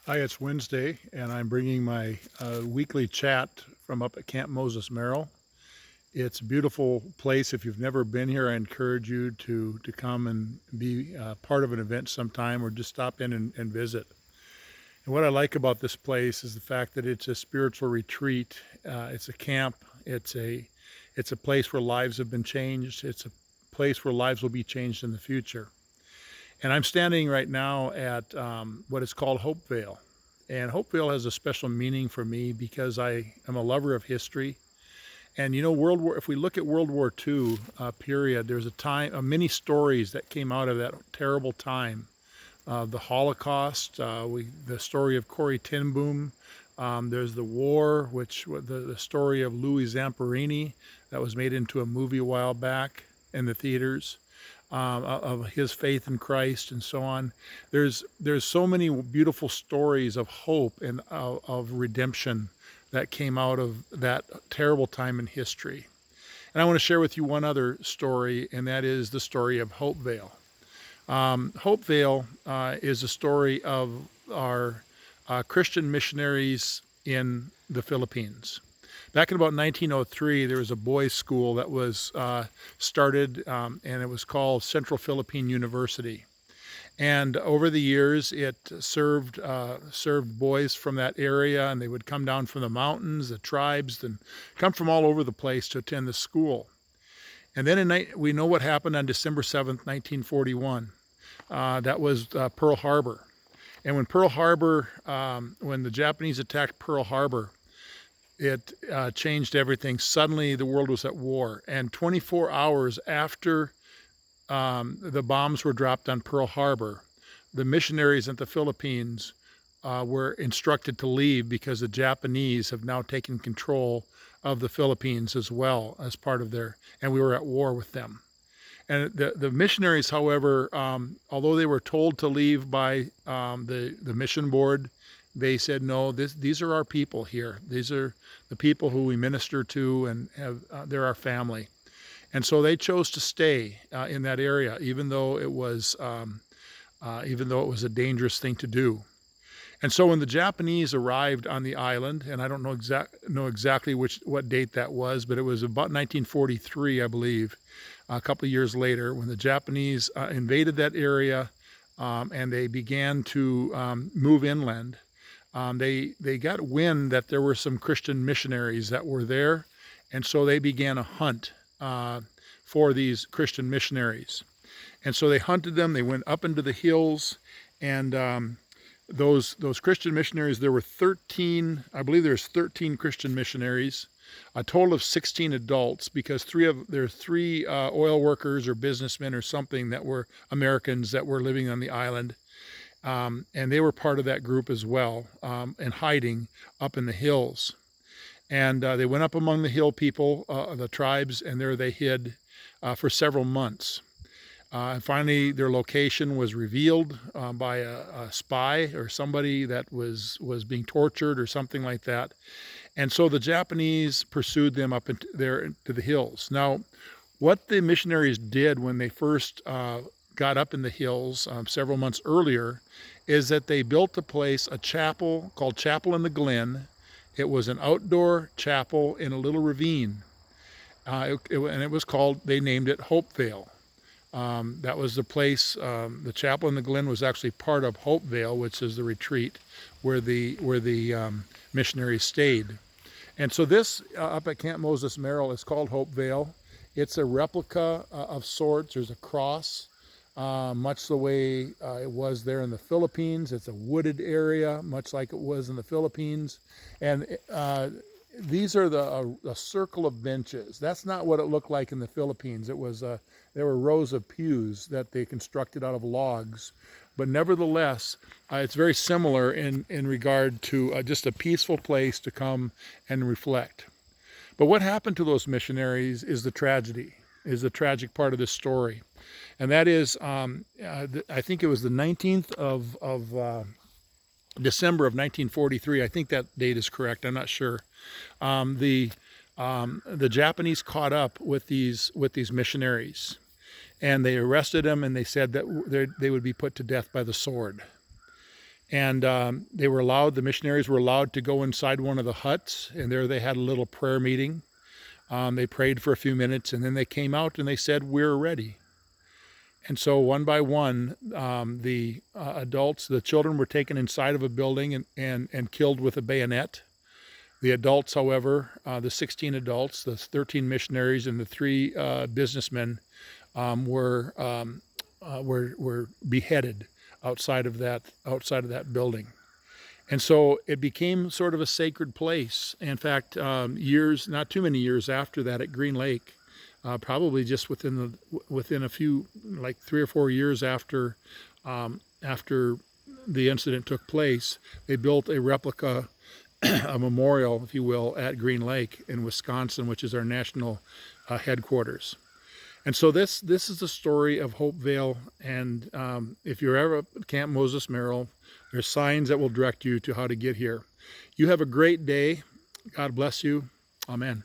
Hi, it's Wednesday, and I'm bringing my weekly chat from up at Camp Moses Merrill. It's a beautiful place. If you've never been here, I encourage you to come and be part of an event sometime, or just stop in and visit. And what I like about this place is the fact that it's a spiritual retreat. It's a camp. It's a place where lives have been changed. It's a place where lives will be changed in the future. And I'm standing right now at what is called Hopevale. And Hopevale has a special meaning for me because I am a lover of history. And if we look at World War II period, there's a time, many stories that came out of that terrible time. The Holocaust, the story of Corrie ten Boom. There's the war, the story of Louis Zamperini that was made into a movie a while back in the theaters, of his faith in Christ and so on. There's so many beautiful stories of hope and of redemption that came out of that terrible time in history. And I want to share with you one other story, and that is the story of Hopevale. Hopevale is a story of our Christian missionaries in the Philippines. Back in about 1903, there was a boys' school that was started, and it was called Central Philippine University. And over the years, it served boys from that area, and they would come down from the mountains, the tribes, and come from all over the place to attend the school. And then we know what happened on December 7th, 1941. That was Pearl Harbor. And when the Japanese attacked Pearl Harbor, it changed everything. Suddenly, the world was at war. And 24 hours after the bombs were dropped on Pearl Harbor, the missionaries in the Philippines were instructed to leave because the Japanese have now taken control of the Philippines as well as part of and we were at war with them. And the missionaries, however, although they were told to leave by the mission board, they said, no, these are our people here. These are the people who we minister to, and they're our family. And so they chose to stay in that area, even though it was a dangerous thing to do. And so when the Japanese arrived on the island, and I don't know exactly what date that was, but it was about 1943, I believe, a couple of years later, when the Japanese invaded that area, and they began to move inland. They got wind that there were some Christian missionaries that were there, and so they began a hunt for these Christian missionaries. And so they hunted them. They went up into the hills, and those Christian missionaries, there were 13, I believe there's 13 Christian missionaries, a total of 16 adults, because there are three oil workers or businessmen or something that were Americans that were living on the island. And they were part of that group as well, and hiding up in the hills. And they went up among the hill people, the tribes, and there they hid for several months. And finally, their location was revealed by a spy or somebody that was being tortured or something like that. And so the Japanese pursued them up into the hills. Now, what the missionaries did when they first got up in the hills several months earlier is that they built a chapel called Chapel in the Glen. It was an outdoor chapel in a little ravine. And it was called, they named it Hopevale. That was the place. The chapel in the Glen was actually part of Hopevale, which is the retreat where the missionaries stayed. And so this up at Camp Moses Merrill is called Hopevale. It's a replica of sorts. There's a cross, much the way it was there in the Philippines. It's a wooded area, much like it was in the Philippines. And these are a circle of benches. That's not what it looked like in the Philippines. There were rows of pews that they constructed out of logs. But nevertheless, it's very similar in regard to just a peaceful place to come and reflect. But what happened to those missionaries is the tragic part of this story. And that is, I think it was the 19th of December of 1943. I think that date is correct. I'm not sure. The Japanese caught up with these missionaries, and they arrested them, and they said that they would be put to death by the sword. And the missionaries were allowed to go inside one of the huts, and there they had a little prayer meeting. They prayed for a few minutes, and then they came out and they said, "We're ready." And so one by one, the children were taken inside of a building and killed with a bayonet. The adults, however, the 16 adults, the 13 missionaries, and the 3 businessmen were beheaded outside of that building. And so it became sort of a sacred place. In fact, not too many years after that, at Green Lake, probably just within a few, like 3 or 4 years after the incident took place, they built a replica, a memorial, if you will, at Green Lake in Wisconsin, which is our national headquarters. And so this is the story of Hopevale. And if you're ever at Camp Moses Merrill, there's signs that will direct you to how to get here. You have a great day. God bless you. Amen.